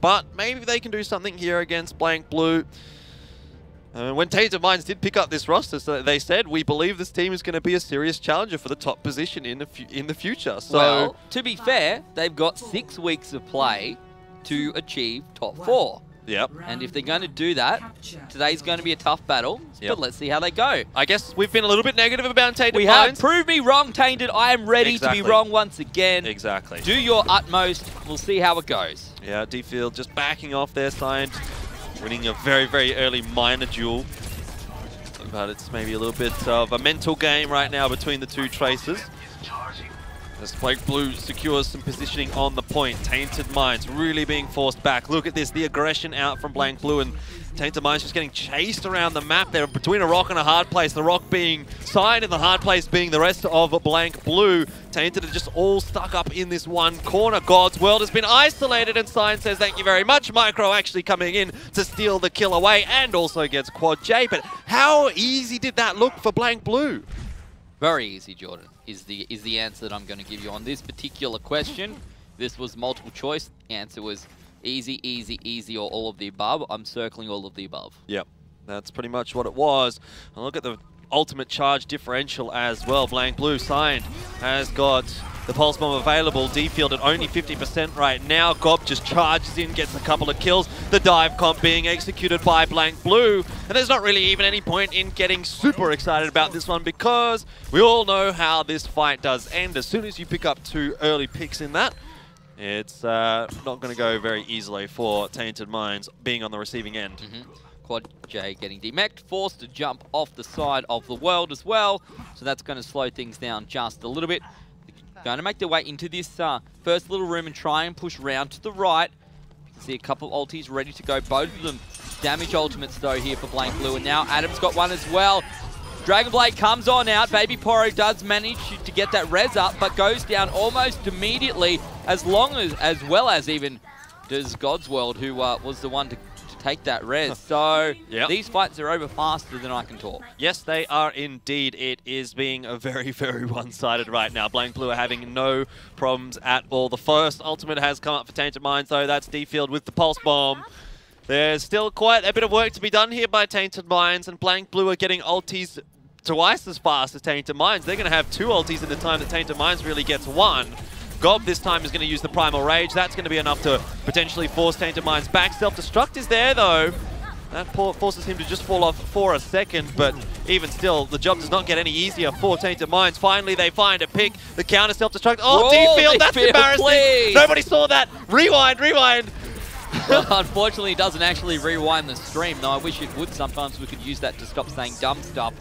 but maybe they can do something here against Blank Blue. When Tainted Minds did pick up this roster, so they said, we believe this team is going to be a serious challenger for the top position in the future. So, well, to be fair, they've got 6 weeks of play to achieve top 4. Yep. And if they're going to do that, today's going to be a tough battle, but let's see how they go. I guess we've been a little bit negative about Tainted Minds. We have. Prove me wrong, Tainted. I am ready to be wrong once again. Exactly. Do your utmost. We'll see how it goes. Yeah, D-Field just backing off their side, winning a very, very early minor duel. But it's maybe a little bit of a mental game right now between the two Tracers. As Blank Blue secures some positioning on the point. Tainted Minds really being forced back. Look at this, the aggression out from Blank Blue, and Tainted Minds just getting chased around the map there between a rock and a hard place. The rock being Sign and the hard place being the rest of Blank Blue. Tainted are just all stuck up in this one corner. God's World has been isolated, and Sign says thank you very much. Micro actually coming in to steal the kill away and also gets Quad J. But how easy did that look for Blank Blue? Very easy, Jordan, is the answer that I'm going to give you on this particular question. This was multiple choice. The answer was easy, easy, easy, or all of the above. I'm circling all of the above. Yep, that's pretty much what it was. And look at the ultimate charge differential as well. Blank Blue signed has got the Pulse Bomb available. D-Field at only 50% right now. Gob just charges in, gets a couple of kills. The dive comp being executed by Blank Blue. And there's not really even any point in getting super excited about this one because we all know how this fight does end. As soon as you pick up 2 early picks in that, it's not going to go very easily for Tainted Minds being on the receiving end. Quad J getting demeched, forced to jump off the side of the world as well. So that's going to slow things down just a little bit. Going to make their way into this first little room and try and push round to the right. You can see a couple of ultis ready to go. Both of them damage ultimates though here for Blank Blue. And now Adam's got one as well. Dragon Blade comes on out. Baby Poro does manage to get that res up, but goes down almost immediately, as well as even does God's World, who was the one to take that res. So these fights are over faster than I can talk. Yes, they are indeed. It is being a very, very one-sided right now. Blank Blue are having no problems at all. The first ultimate has come up for Tainted Minds, though. That's D-Field with the Pulse Bomb. There's still quite a bit of work to be done here by Tainted Minds, and Blank Blue are getting ultis twice as fast as Tainted Minds. They're going to have 2 ultis in the time that Tainted Minds really gets 1. Gob this time is going to use the Primal Rage. That's going to be enough to potentially force Tainted Minds back. Self-destruct is there, though. That forces him to just fall off for a second, but even still, the job does not get any easier for Tainted Minds. Finally, they find a pick. The counter self-destruct. Oh, D-Field, that's embarrassing. Please. Nobody saw that. Rewind, rewind. Well, unfortunately, it doesn't actually rewind the stream, though I wish it would. Sometimes we could use that to stop saying dumb stuff.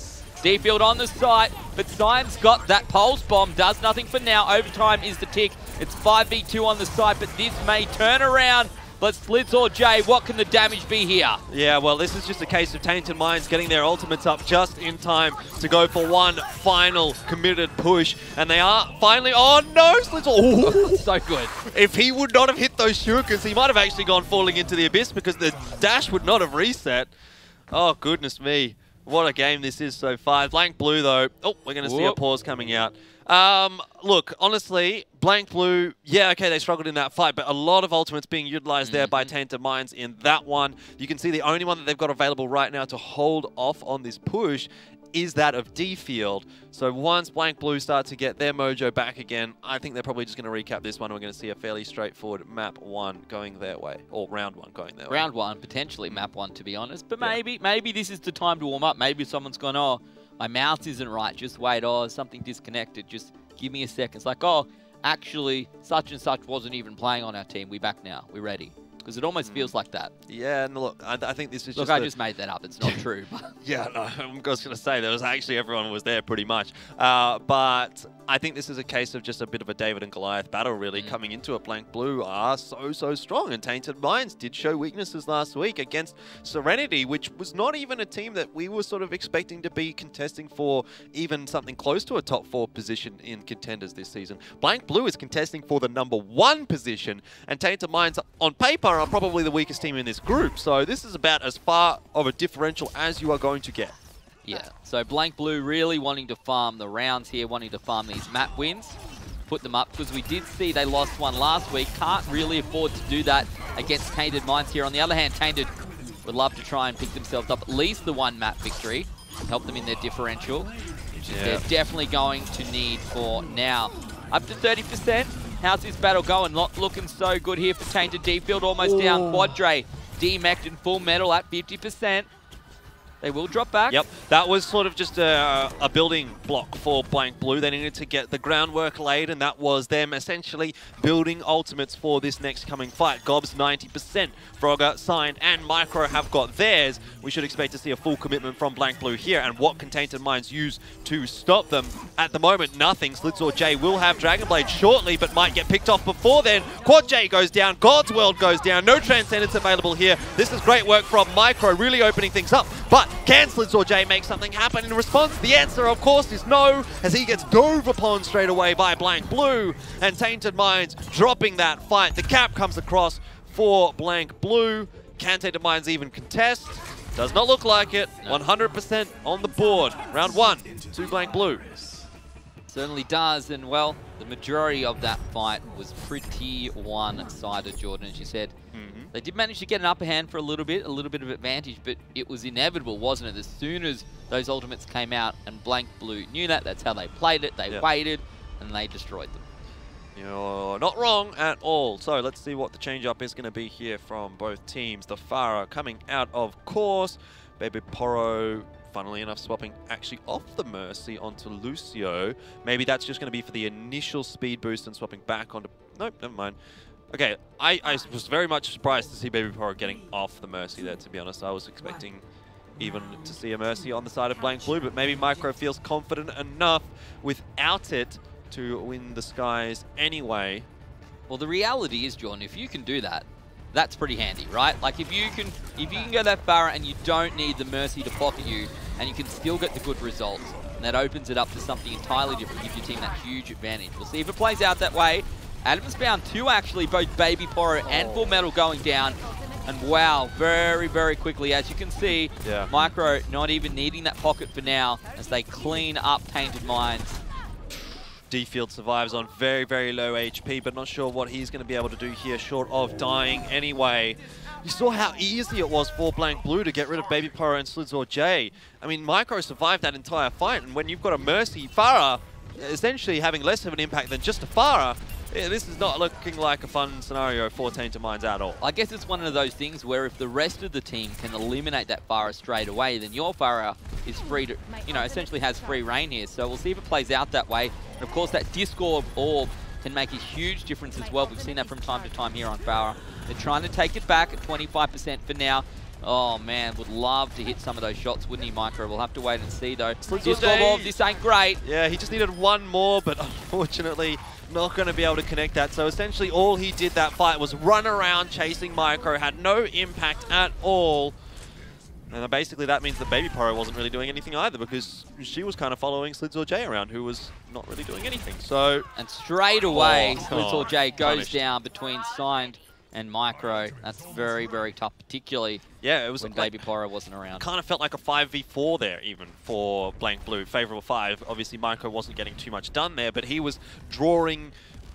D-Field on the site, but Sign's got that Pulse Bomb, does nothing for now. Overtime is the tick. It's 5v2 on the site, but this may turn around. But Slitz or Jay, what can the damage be here? Yeah, well, this is just a case of Tainted Minds getting their ultimates up just in time to go for one final committed push. And they are finally... Oh, no! Slitz... Oh, so good. If he would not have hit those shurikens, he might have actually gone falling into the abyss because the dash would not have reset. Oh, goodness me. What a game this is so far. Blank Blue, though. Oh, we're going to see a pause coming out. Look, honestly, Blank Blue, yeah, okay, they struggled in that fight, but a lot of ultimates being utilized there by Tainted Minds in that one. You can see the only one that they've got available right now to hold off on this push is that of D-Field. So once Blank Blue start to get their mojo back again, I think they're probably just going to recap this one. We're going to see a fairly straightforward map 1 going their way, or round 1 going their way. Round 1, potentially map 1, to be honest. But maybe this is the time to warm up. Maybe someone's gone, oh, my mouse isn't right. Just wait. Oh, something disconnected. Just give me a second. It's like, oh, actually, such and such wasn't even playing on our team. We're back now. We're ready. Because it almost feels like that. Yeah, and look, I think this is just... Look, I just made that up. It's not true. Yeah, no, I'm just going to say, there was actually everyone was there pretty much. But I think this is a case of just a bit of a David and Goliath battle, really, coming into it. Blank Blue are so strong, and Tainted Minds did show weaknesses last week against Serenity, which was not even a team that we were sort of expecting to be contesting for even something close to a top 4 position in Contenders this season. Blank Blue is contesting for the #1 position, and Tainted Minds, on paper, are probably the weakest team in this group. So this is about as far of a differential as you are going to get. Yeah, so Blank Blue really wanting to farm the rounds here, wanting to farm these map wins. put them up, because we did see they lost one last week. Can't really afford to do that against Tainted Minds here. On the other hand, Tainted would love to try and pick themselves up at least the one map victory, help them in their differential, which is they're definitely going to need for now. Up to 30%. How's this battle going? Not looking so good here for Tainted. D-Field almost down. Quadre D-mech'd in full metal at 50%. They will drop back. Yep, that was sort of just a building block for Blank Blue. They needed to get the groundwork laid, and that was them essentially building ultimates for this next coming fight. Gob's 90%, Frogger, Sign, and Micro have got theirs. We should expect to see a full commitment from Blank Blue here, and what can Tainted Minds use to stop them? At the moment, nothing. Slitzor J will have Dragon Blade shortly, but might get picked off before then. Quad J goes down, God's World goes down, no Transcendence available here. This is great work from Micro, really opening things up, but can Slitzor J make something happen in response? The answer, of course, is no, as he gets dove upon straight away by Blank Blue, and Tainted Minds dropping that fight. The cap comes across for Blank Blue. Can Tainted Minds even contest? Does not look like it. 100% on the board. Round 1 to Blank Blue. Certainly does, and well, the majority of that fight was pretty one-sided, Jordan, as you said. They did manage to get an upper hand for a little bit of advantage, but it was inevitable, wasn't it? As soon as those ultimates came out and Blank Blue knew that, that's how they played it. They waited, and they destroyed them. You're not wrong at all. So let's see what the change-up is going to be here from both teams. The Farah coming out, of course. Baby Poro, funnily enough, swapping actually off the Mercy onto Lucio. Maybe that's just going to be for the initial speed boost and swapping back onto... Nope, never mind. Okay, I was very much surprised to see Baby Poro getting off the Mercy there, to be honest. I was expecting even to see a Mercy on the side of Blank Blue, but maybe Micro feels confident enough without it to win the skies anyway. Well, the reality is, Jordan, if you can do that, that's pretty handy, right? Like, if you can go that far and you don't need the Mercy to pocket you, and you can still get the good results, and that opens it up to something entirely different, gives your team that huge advantage. We'll see if it plays out that way. Adam's found two, actually, both Baby Poro and Full Metal going down. And wow, very, very quickly, as you can see, Micro not even needing that pocket for now as they clean up Tainted Minds. D-Field survives on very, very low HP, but not sure what he's going to be able to do here, short of dying anyway. You saw how easy it was for Blank Blue to get rid of Baby Poro and Slitzor J. I mean, Micro survived that entire fight, and when you've got a Mercy Farah essentially having less of an impact than just a Farah, this is not looking like a fun scenario for Tainted Minds at all. I guess it's one of those things where if the rest of the team can eliminate that Farah straight away, then your Farah is free to, essentially has free reign here. So we'll see if it plays out that way. And of course, that Discord Orb can make a huge difference as well. We've seen that from time to time here on Farah. They're trying to take it back at 25% for now. Oh man, would love to hit some of those shots, wouldn't he, Micro? We'll have to wait and see though. Discord Orb, this ain't great. Yeah, he just needed one more, but unfortunately, not going to be able to connect that. So essentially all he did that fight was run around chasing Micro, had no impact at all. And basically that means that Baby Poro wasn't really doing anything either, because she was kind of following Slitzor J around, who was not really doing anything. So and straight away, Slitzor J goes down between Signed and Micro. That's very, very tough, particularly it was when like, Baby Poro wasn't around. Kind of felt like a 5v4 there, even for Blank Blue. Favorable 5. Obviously, Micro wasn't getting too much done there, but he was drawing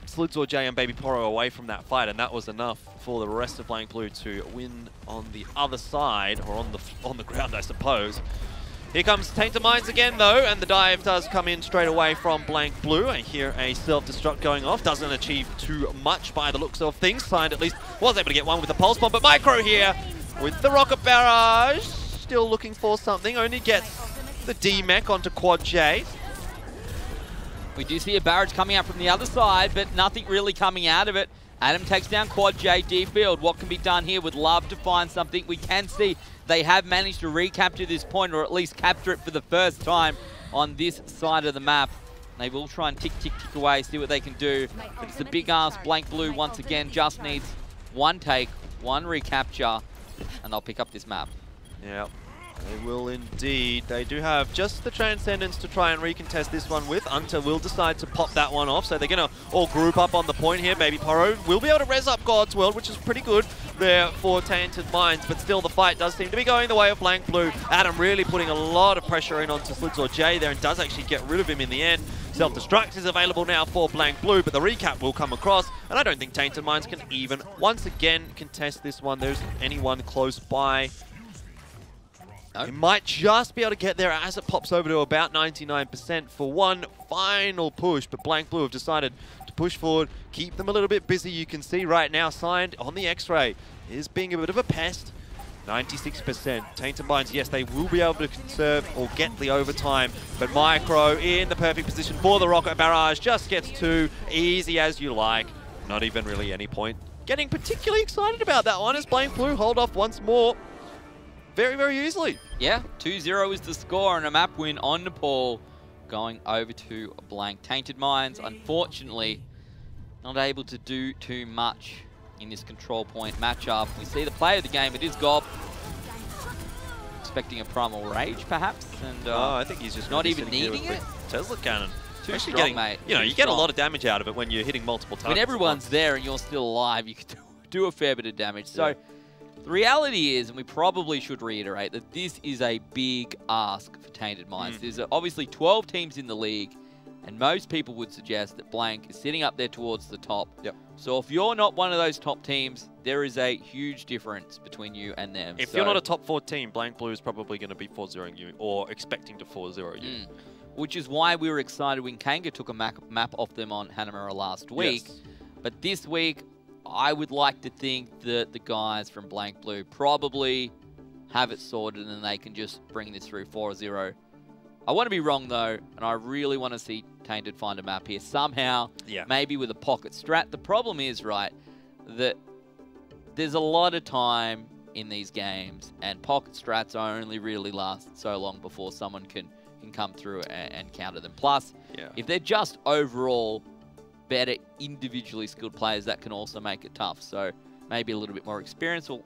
Slitzor J and Baby Poro away from that fight, and that was enough for the rest of Blank Blue to win on the other side, or on the ground, I suppose. Here comes Tainted Minds again, though, and the dive does come in straight away from Blank Blue. I hear a self-destruct going off. Doesn't achieve too much by the looks of things. Signed at least was able to get one with the Pulse Bomb, but Micro here with the Rocket Barrage. Still looking for something. Only gets the D-Mech onto Quad J. We do see a barrage coming out from the other side, but nothing really coming out of it. Adam takes down Quad J. D-Field. What can be done here? Would love to find something. We can see they have managed to recapture this point, or at least capture it for the first time on this side of the map. They will try and tick, tick, tick away, see what they can do. But it's a big ass. Blank Blue, once again, just needs one take, one recapture, and they'll pick up this map. Yeah, they will indeed. They do have just the Transcendence to try and recontest this one with. Unta will decide to pop that one off, so they're going to all group up on the point here. Baby Poro will be able to res up God's World, which is pretty good there for Tainted Minds, but still the fight does seem to be going the way of Blank Blue. Adam really putting a lot of pressure in onto Slitzor J there, and does actually get rid of him in the end. Self-destruct is available now for Blank Blue, but the recap will come across, and I don't think Tainted Minds can even, once again, contest this one. There's anyone close by. No. He might just be able to get there as it pops over to about 99% for one final push, but Blank Blue have decided to push forward, keep them a little bit busy. You can see right now, Signed on the X-Ray is being a bit of a pest. 96%. Tainted Minds, yes, they will be able to conserve or get the overtime, but Micro in the perfect position for the rocket barrage, just gets too easy as you like. Not even really any point. Getting particularly excited about that one as Blank Blue hold off once more. Very, very easily. Yeah, 2-0 is the score and a map win on Nepal going over to Blank. Tainted Minds, unfortunately, not able to do too much in this control point matchup. We see the player of the game, it is Gob. Expecting a Primal Rage, perhaps, and I think he's just not even needing it. Tesla Cannon. Too Actually strong, mate. You know, Too you get a strong. lot of damage out of it when you're hitting multiple targets. When everyone's there and you're still alive, you can do a fair bit of damage. So the reality is, and we probably should reiterate, that this is a big ask for Tainted Minds. There's obviously 12 teams in the league, and most people would suggest that Blank is sitting up there towards the top. Yep. So if you're not one of those top teams, there is a huge difference between you and them. If you're not a top 4 team, Blank Blue is probably going to be 4-0ing you or expecting to 4-0 you. Which is why we were excited when Kanga took a map off them on Hanamura last week. Yes. But this week, I would like to think that the guys from Blank Blue probably have it sorted and they can just bring this through 4-0. I want to be wrong, though, and I really want to see Tainted find a map here somehow, maybe with a pocket strat. The problem is, right, that there's a lot of time in these games, and pocket strats only really last so long before someone can come through and counter them. Plus, if they're just overall better individually skilled players, that can also make it tough. So maybe a little bit more experience will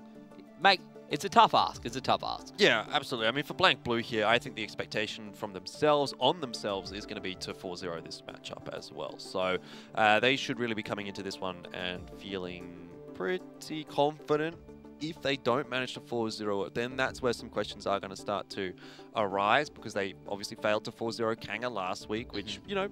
make... It's a tough ask. It's a tough ask. Yeah, absolutely. I mean, for Blank Blue here, I think the expectation from themselves, on themselves, is going to be to 4-0 this matchup as well. So they should really be coming into this one and feeling pretty confident. If they don't manage to 4-0 it, then that's where some questions are going to start to arise, because they obviously failed to 4-0 Kanga last week, which, you know,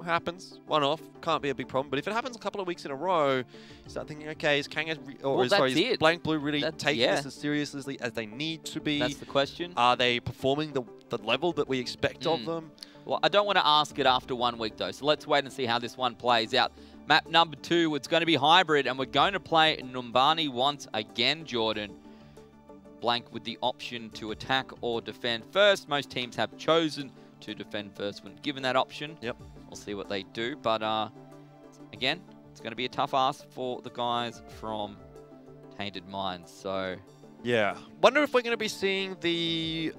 happens, one-off, can't be a big problem. But if it happens a couple of weeks in a row, you start thinking, okay, is Kanga, is Blank Blue really taking this as seriously as they need to be? That's the question. Are they performing the level that we expect of them? Well, I don't want to ask it after 1 week, though, so let's wait and see how this one plays out. Map number 2, it's going to be hybrid, and we're going to play Numbani once again, Jordan. Blank with the option to attack or defend first. Most teams have chosen to defend first when given that option. Yep. We'll see what they do, but again, it's going to be a tough ask for the guys from Tainted Minds. So yeah, wonder if we're going to be seeing the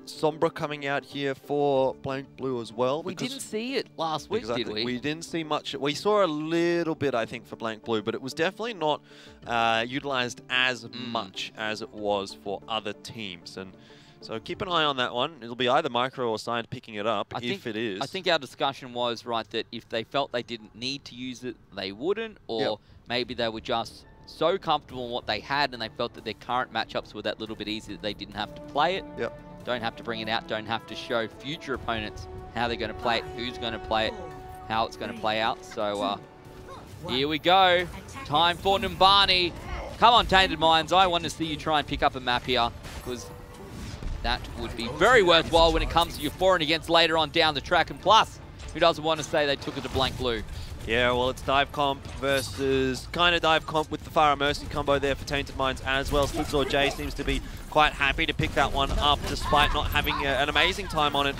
Sombra coming out here for Blank Blue as well. We didn't see it last week, did we? We didn't see much. We saw a little bit, I think, for Blank Blue, but it was definitely not utilized as much as it was for other teams. And so keep an eye on that one. It'll be either Micro or Signed picking it up, if it is. I think our discussion was, right, that if they felt they didn't need to use it, they wouldn't, or maybe they were just so comfortable in what they had and they felt that their current matchups were that little bit easier that they didn't have to play it. Don't have to bring it out, don't have to show future opponents how they're going to play it, who's going to play it, how it's going to play out. So here we go. Time for Numbani. Come on, Tainted Minds. I want to see you try and pick up a map here, because that would be very worthwhile when it comes to your for and against later on down the track. And plus, who doesn't want to say they took it to Blank Blue? Yeah, well, it's Dive Comp versus kind of Dive Comp with the Fire Mercy combo there for Tainted Minds as well. Slipsaw J seems to be quite happy to pick that one up despite not having an amazing time on it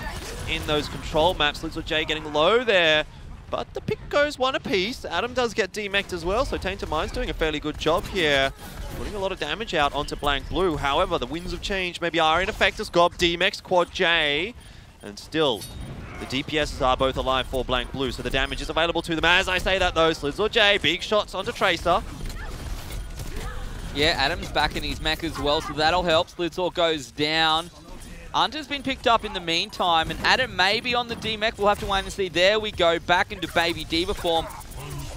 in those control maps. Slipsaw J getting low there, but the pick goes one apiece. Adam does get demeched as well, so Tainted Minds doing a fairly good job here, putting a lot of damage out onto Blank Blue. However, the winds of change maybe are in effect as Gob demeched Quad J, and still the DPSs are both alive for Blank Blue, so the damage is available to them. As I say that though, Slipsaw J, big shots onto Tracer. Yeah, Adam's back in his mech as well, so that'll help. Slipsaw goes down. Hunter's been picked up in the meantime, and Adam may be on the D-Mech. We'll have to wait and see. There we go, back into Baby Diva form.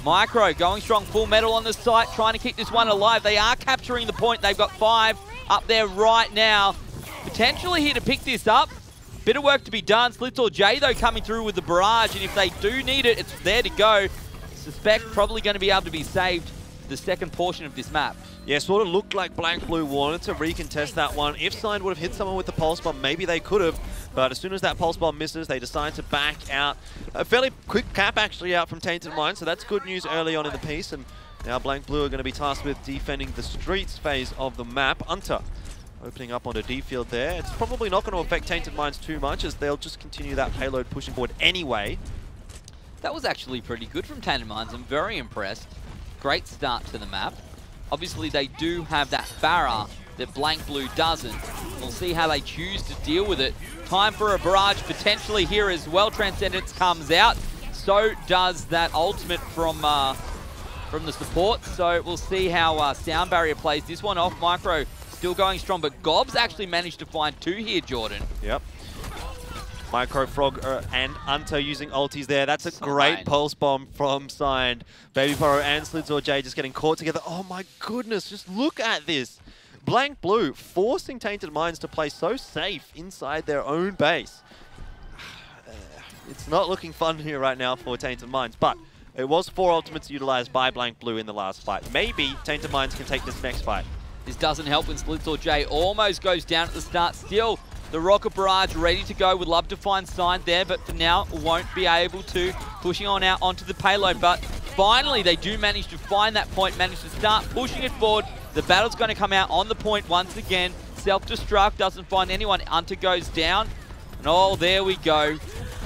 Micro going strong, full metal on the site, trying to keep this one alive. They are capturing the point. They've got 5 up there right now. Potentially here to pick this up. Bit of work to be done. Slitz J, though, coming through with the barrage, and if they do need it, it's there to go. Suspect probably going to be able to be saved the second portion of this map. Yeah, sort of looked like Blank Blue wanted to recontest that one. If Sign would have hit someone with the Pulse Bomb, maybe they could have. But as soon as that Pulse Bomb misses, they decide to back out. A fairly quick cap, actually, out from Tainted Mind, so that's good news early on in the piece. And now Blank Blue are going to be tasked with defending the streets phase of the map. Unter opening up onto D field there. It's probably not going to affect Tainted Minds too much, as they'll just continue that payload pushing forward anyway. That was actually pretty good from Tainted Minds. I'm very impressed. Great start to the map. Obviously, they do have that Farah that Blank Blue doesn't. We'll see how they choose to deal with it. Time for a barrage potentially here as well. Transcendence comes out. So does that ultimate from the support. So we'll see how Sound Barrier plays this one off. Micro still going strong, but Gob's actually managed to find 2 here, Jordan. Yep. Micro Frog and Unto using ultis there. That's a great pulse bomb from Signed. Baby Burrow and Slitz J just getting caught together. Oh my goodness, just look at this. Blank Blue forcing Tainted Minds to play so safe inside their own base. It's not looking fun here right now for Tainted Minds, but it was 4 ultimates utilized by Blank Blue in the last fight. Maybe Tainted Minds can take this next fight. This doesn't help when Slitz J almost goes down at the start. Still, the Rocket Barrage ready to go. Would love to find Sign there, but for now, won't be able to. Pushing on out onto the payload, but finally, they do manage to find that point, manage to start pushing it forward. The battle's going to come out on the point once again. Self-destruct, doesn't find anyone. Unter goes down. And oh, there we go.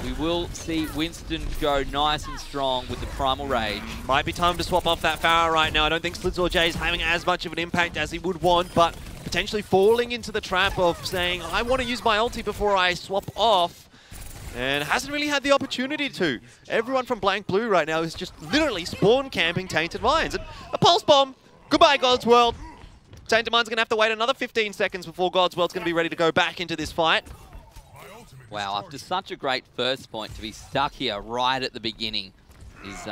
We will see Winston go nice and strong with the Primal Rage. Might be time to swap off that Farah right now. I don't think Slitz J is having as much of an impact as he would want, but potentially falling into the trap of saying, I want to use my ulti before I swap off, and hasn't really had the opportunity to. Everyone from Blank Blue right now is just literally spawn camping Tainted Minds. And a Pulse Bomb. Goodbye, God's World. Tainted Minds are going to have to wait another 15 seconds before God's World's going to be ready to go back into this fight. Wow, after such a great first point, to be stuck here right at the beginning is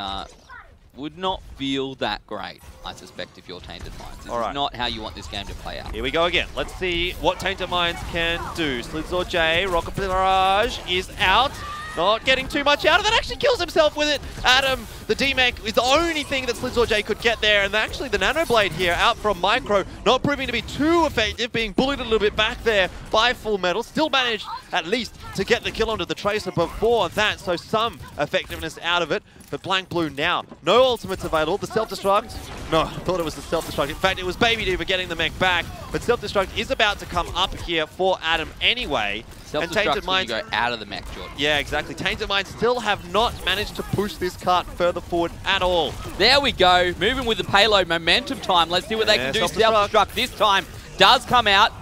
would not feel that great, I suspect, if you're Tainted Minds. This is not how you want this game to play out. Here we go again. Let's see what Tainted Minds can do. Slitz J, Rocket Barrage is out. Not getting too much out of it. Actually kills himself with it. Adam, the D-Mech, is the only thing that Slitz J could get there. And actually the Nano Blade here out from Micro, not proving to be too effective, being bullied a little bit back there by Full Metal. Still managed at least to get the kill onto the Tracer before that. So some effectiveness out of it. But Blank Blue now, no ultimates available. The Self-Destruct, no, I thought it was the Self-Destruct. In fact, it was Baby D for getting the mech back. But Self-Destruct is about to come up here for Adam anyway. And Tainted Minds go out of the mech, Jordan. Yeah, exactly. Tainted Minds still have not managed to push this cart further forward at all. There we go. Moving with the payload momentum time. Let's see what they can do. Self-Destruct this time does come out.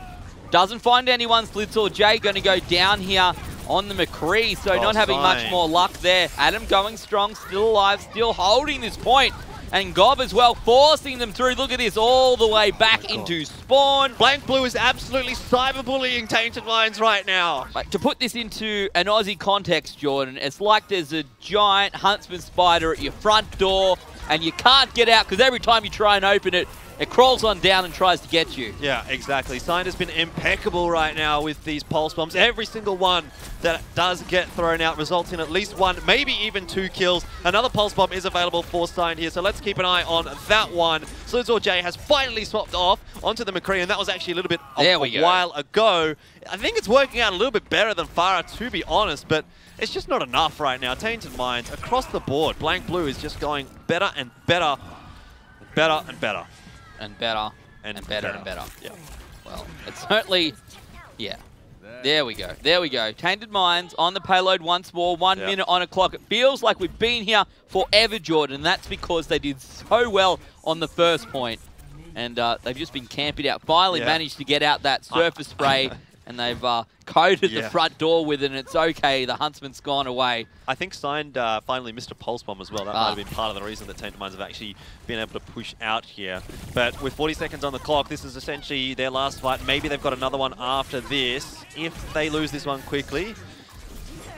Doesn't find anyone. Slitz J going to go down here on the McCree, so not having much more luck there. Adam going strong, still alive, still holding this point. And Gob as well, forcing them through. Look at this, all the way back into spawn. Blank Blue is absolutely cyberbullying Tainted Minds right now. But to put this into an Aussie context, Jordan, it's like there's a giant huntsman spider at your front door and you can't get out because every time you try and open it, it crawls on down and tries to get you. Yeah, exactly. Sign has been impeccable right now with these pulse bombs. Every single one that does get thrown out results in at least 1, maybe even 2 kills. Another pulse bomb is available for Sign here, so let's keep an eye on that one. Slitz J has finally swapped off onto the McCree, and that was actually a little bit a while ago. I think it's working out a little bit better than Farah, to be honest, but it's just not enough right now. Tainted Minds, across the board, Blank Blue is just going better and better, and better and better. And better, and better, and better. Yeah. Well, it's certainly, yeah. There we go. There we go. Tainted Minds on the payload once more. 1 minute on a clock. It feels like we've been here forever, Jordan. That's because they did so well on the first point. And they've just been camping out. Finally managed to get out that surface spray. And they've coated the front door with it, and it's okay. The Huntsman's gone away. I think Signed finally missed a Pulse Bomb as well. That might have been part of the reason that Tainted Minds have actually been able to push out here. But with 40 seconds on the clock, this is essentially their last fight. Maybe they've got another one after this. If they lose this one quickly,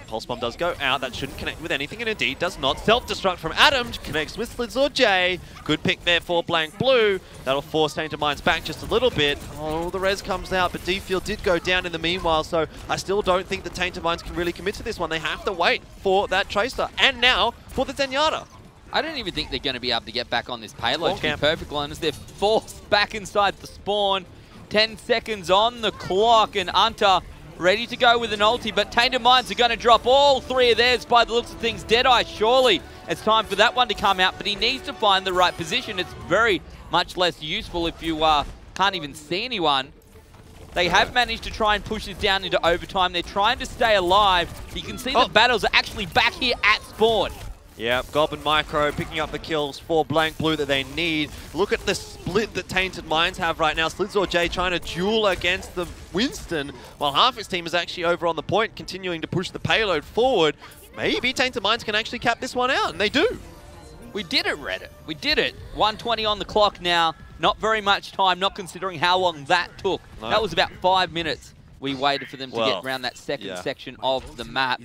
Pulse Bomb does go out. That shouldn't connect with anything, and indeed does not. Self-destruct from Adam connects with Slidzor J. Good pick there for Blank Blue. That'll force Tainted Minds back just a little bit. Oh, the res comes out, but D-Field did go down in the meanwhile, so I still don't think the Tainted Minds can really commit to this one. They have to wait for that Tracer, and now for the Zenyatta. I don't even think they're going to be able to get back on this payload, to be perfectly honest. They're forced back inside the spawn. 10 seconds on the clock, and Unta ready to go with an ulti, but Tainted Minds are going to drop all three of theirs by the looks of things. Deadeye, surely it's time for that one to come out, but he needs to find the right position. It's very much less useful if you can't even see anyone. They have managed to try and push this down into overtime. They're trying to stay alive. You can see the battles are actually back here at spawn. Yeah, Gob and Micro picking up the kills for Blank Blue that they need. Look at the split that Tainted Minds have right now. Slidzor J trying to duel against the Winston, while half his team is actually over on the point, continuing to push the payload forward. Maybe Tainted Minds can actually cap this one out, and they do. We did it, Reddit. We did it. 1:20 on the clock now. Not very much time, not considering how long that took. No. That was about 5 minutes we waited for them to get around that second section of the map.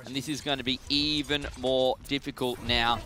And this is going to be even more difficult now.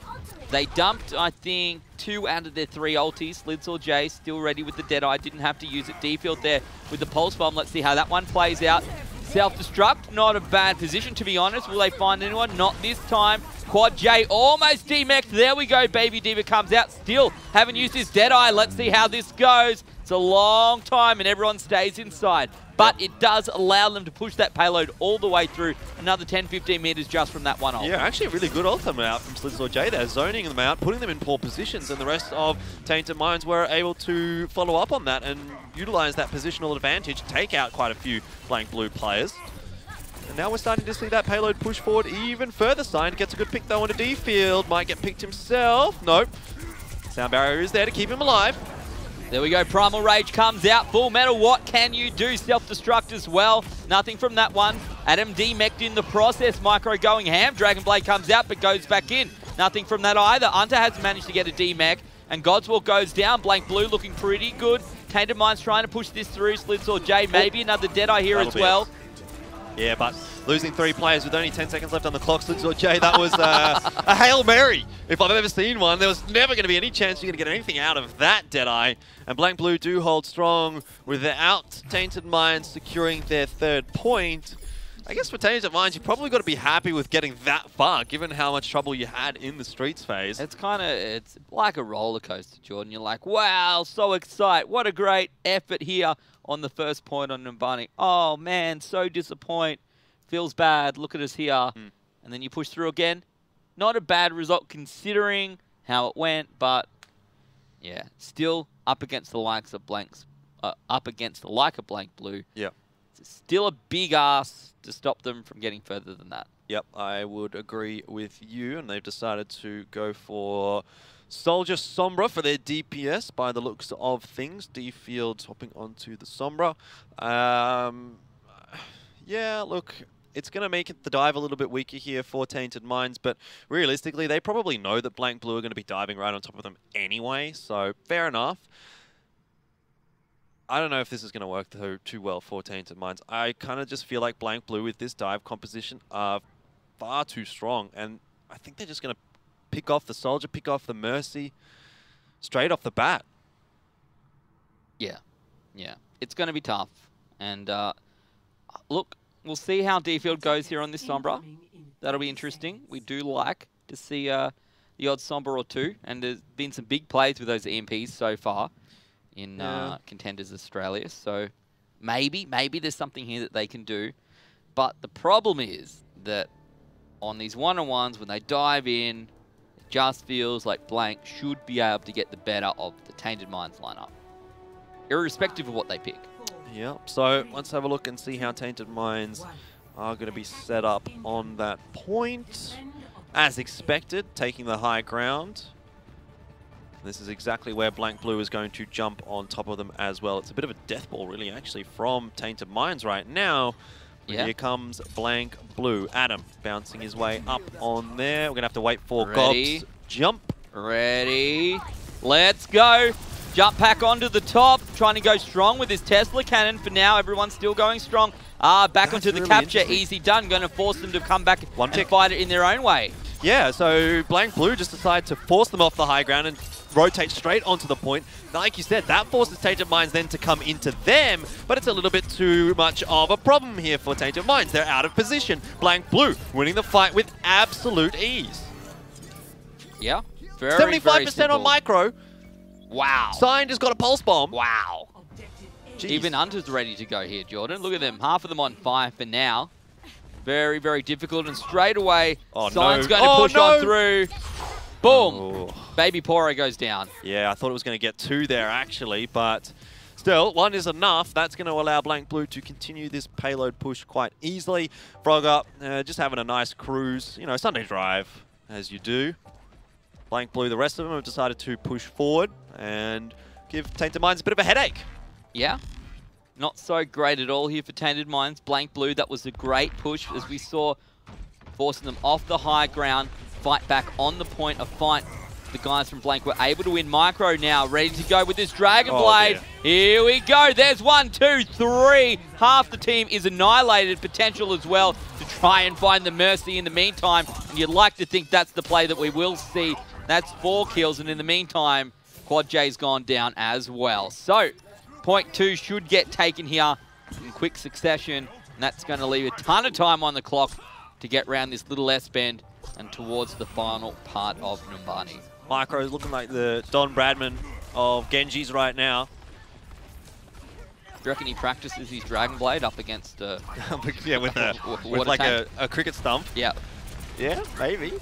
They dumped, I think, 2 out of their 3 ultis. Slidzor J still ready with the Deadeye. Didn't have to use it. D-Field there with the Pulse Bomb. Let's see how that one plays out. Self-destruct, not a bad position, to be honest. Will they find anyone? Not this time. Quad J almost demeched. There we go. Baby Diva comes out. Still haven't used his Deadeye. Let's see how this goes. It's a long time and everyone stays inside. But it does allow them to push that payload all the way through another 10-15 meters just from that one ult. Yeah, actually a really good ultimate out from Slidzor J there, zoning them out, putting them in poor positions, and the rest of Tainted Minds were able to follow up on that and utilize that positional advantage, take out quite a few Blank Blue players. And now we're starting to see that payload push forward even further. Signed gets a good pick though onto D-Field, might get picked himself. Nope. Sound barrier is there to keep him alive. There we go, Primal Rage comes out. Full Metal, what can you do? Self-destruct as well. Nothing from that one. Adam demeched in the process. Micro going ham. Dragon Blade comes out but goes back in. Nothing from that either. Unta has managed to get a demec. And Godswall goes down. Blank Blue looking pretty good. Tainted Minds trying to push this through. Slidzor J, maybe another Deadeye here as well. Yeah, but losing 3 players with only 10 seconds left on the clock, Slidzor J, that was a Hail Mary, if I've ever seen one. There was never going to be any chance you're going to get anything out of that Deadeye. And Blank Blue do hold strong without Tainted Minds securing their 3rd point. I guess for Tainted Minds, you've probably got to be happy with getting that far, given how much trouble you had in the Streets phase. It's it's like a roller coaster, Jordan. You're like, wow, so excited. What a great effort here on the first point on Numbani. Oh man, so disappoint. Feels bad. Look at us here. And then you push through again. Not a bad result considering how it went, but yeah, still up against the likes of Blank Blue. Yeah. It's still a big ask to stop them from getting further than that. Yep, I would agree with you, and they've decided to go for Soldier Sombra for their DPS by the looks of things. D-Field hopping onto the Sombra. Yeah, look, it's going to make the dive a little bit weaker here for Tainted Minds, but realistically, they probably know that Blank Blue are going to be diving right on top of them anyway, so fair enough. I don't know if this is going to work too well for Tainted Minds. I kind of just feel like Blank Blue with this dive composition are far too strong, and I think they're just going to pick off the Soldier, pick off the Mercy straight off the bat. Yeah, yeah. It's going to be tough. And look, we'll see how D-Field goes here on this Sombra. That'll be interesting. We do like to see the odd Sombra or two, and there's been some big plays with those EMPs so far in Contenders Australia. So maybe there's something here that they can do. But the problem is that on these one-on-ones, when they dive in, it just feels like Blank should be able to get the better of the Tainted Minds lineup, irrespective of what they pick. Yep, so let's have a look and see how Tainted Minds are going to be set up on that point. As expected, taking the high ground. This is exactly where Blank Blue is going to jump on top of them as well. It's a bit of a death ball, really, actually, from Tainted Minds right now. Yeah. Here comes Blank Blue. Adam bouncing his way up on there. We're going to have to wait for Gob's jump. Ready. Let's go. Jump pack onto the top. Trying to go strong with his Tesla cannon. For now, everyone's still going strong Back onto the really capture. Easy done. Going to force them to come back and fight it in their own way. Yeah, so Blank Blue just decided to force them off the high ground and rotate straight onto the point. Like you said, that forces Tainted Minds then to come into them, but it's a little bit too much of a problem here for Tainted Minds. They're out of position. Blank Blue winning the fight with absolute ease. Yeah, very 75% on Micro. Wow. Sign just got a pulse bomb. Wow. Jeez. Even Hunter's ready to go here, Jordan. Look at them. Half of them on fire for now. Very, very difficult. And straight away, Sign's going to push on through. Boom. Oh. Baby Poro goes down. Yeah, I thought it was going to get 2 there, actually, but still, 1 is enough. That's going to allow Blank Blue to continue this payload push quite easily. Frogger, just having a nice cruise. You know, Sunday drive, as you do. Blank Blue, the rest of them have decided to push forward and give Tainted Minds a bit of a headache. Yeah. Not so great at all here for Tainted Minds. Blank Blue, that was a great push, as we saw, forcing them off the high ground, fight back on the point of fight. The guys from Blank were able to win. Micro now ready to go with this Dragon Blade. Here we go. There's 1, 2, 3. Half the team is annihilated. Potential as well to try and find the Mercy in the meantime. And you'd like to think that's the play that we will see. That's 4 kills. And in the meantime, Quad J's gone down as well. So, point 2 should get taken here in quick succession. And that's going to leave a ton of time on the clock to get around this little S-bend and towards the final part of Numbani. Micro is looking like the Don Bradman of Genji's right now. Do you reckon he practices his Dragon Blade up against yeah, with like a cricket stump? Yeah. Yeah, maybe.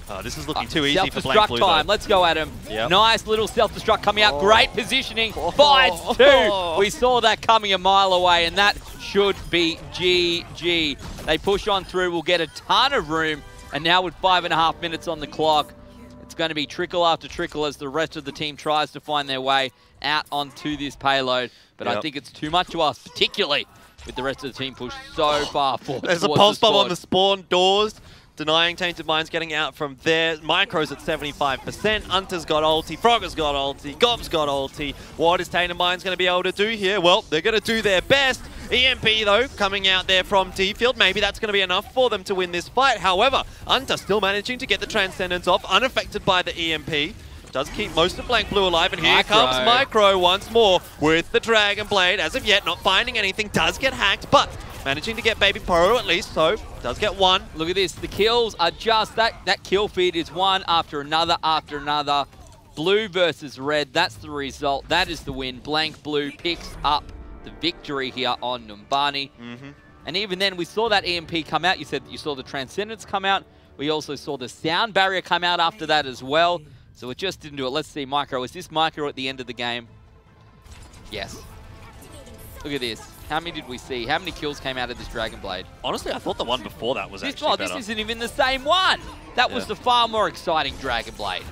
Oh, this is looking too easy for Blank Blue, time. Let's go at him. Yep. Nice little self-destruct coming out. Great positioning. Fights 2. We saw that coming a mile away, and that should be GG. They push on through. We'll get a ton of room. And now with 5.5 minutes on the clock, it's going to be trickle after trickle as the rest of the team tries to find their way out onto this payload. But I think it's too much to us, particularly with the rest of the team pushed so far forward. There's a pulse bomb on the spawn doors, denying Tainted Minds getting out from there. Micro's at 75%. Hunter's got ulti. Frogger's got ulti. Gob's got ulti. What is Tainted Minds going to be able to do here? Well, they're going to do their best. EMP, though, coming out there from D-Field. Maybe that's going to be enough for them to win this fight. However, Hunter still managing to get the Transcendence off, unaffected by the EMP. Does keep most of Blank Blue alive, and here comes Micro once more with the Dragon Blade. As of yet, not finding anything. Does get hacked, but managing to get Baby Poro at least, so does get 1. Look at this. The kills are just, that kill feed is one after another after another. Blue versus red, that's the result. That is the win. Blank Blue picks up the victory here on Numbani. And even then, we saw that EMP come out. You said that you saw the Transcendence come out. We also saw the sound barrier come out after that as well. So it just didn't do it. Let's see, Micro. Is this Micro at the end of the game? Yes. Look at this. How many did we see? How many kills came out of this Dragon Blade? Honestly, I thought the one before that was actually better. This isn't even the same one. That was the far more exciting Dragon Blade.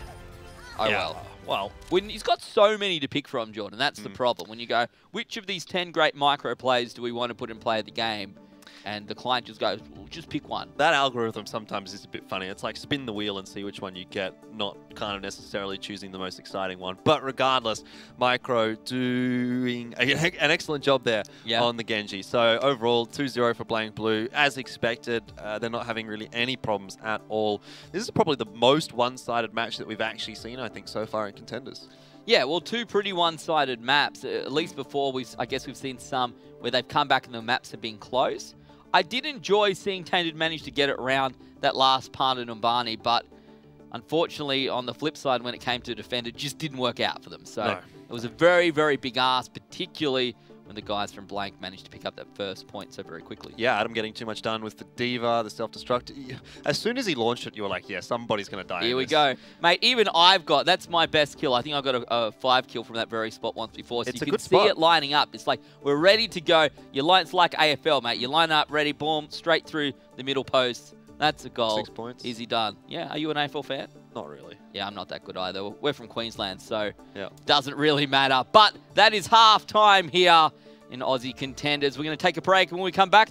Oh well. When he's got so many to pick from, Jordan, that's the problem. When you go, which of these 10 great Micro plays do we want to put in play of the game? And the client just goes, well, just pick one. That algorithm sometimes is a bit funny. It's like spin the wheel and see which one you get, not kind of necessarily choosing the most exciting one. But regardless, Micro doing an excellent job there on the Genji. So overall, 2-0 for Blank Blue. As expected, they're not having really any problems at all. This is probably the most one-sided match that we've actually seen, I think, so far in Contenders. Yeah, well, 2 pretty one-sided maps. At least before, I guess we've seen some where they've come back and the maps have been close. I did enjoy seeing Tainted manage to get it around that last part of Numbani, but unfortunately, on the flip side, when it came to defend, it just didn't work out for them. So it was a very, very big ask, particularly when the guys from Blank managed to pick up that first point so very quickly. Yeah, Adam getting too much done with the Diva, the self-destruct. As soon as he launched it, you were like, yeah, somebody's going to die. Here we go. Mate, even that's my best kill. I think I got a 5 kill from that very spot once before. So you can see it lining up. It's like, we're ready to go. It's like AFL, mate. You line up, ready, boom, straight through the middle post. That's a goal. 6 points. Easy done. Yeah, are you an AFL fan? Not really. Yeah, I'm not that good either. We're from Queensland, so doesn't really matter. But that is half time here in Aussie Contenders. We're going to take a break, and when we come back,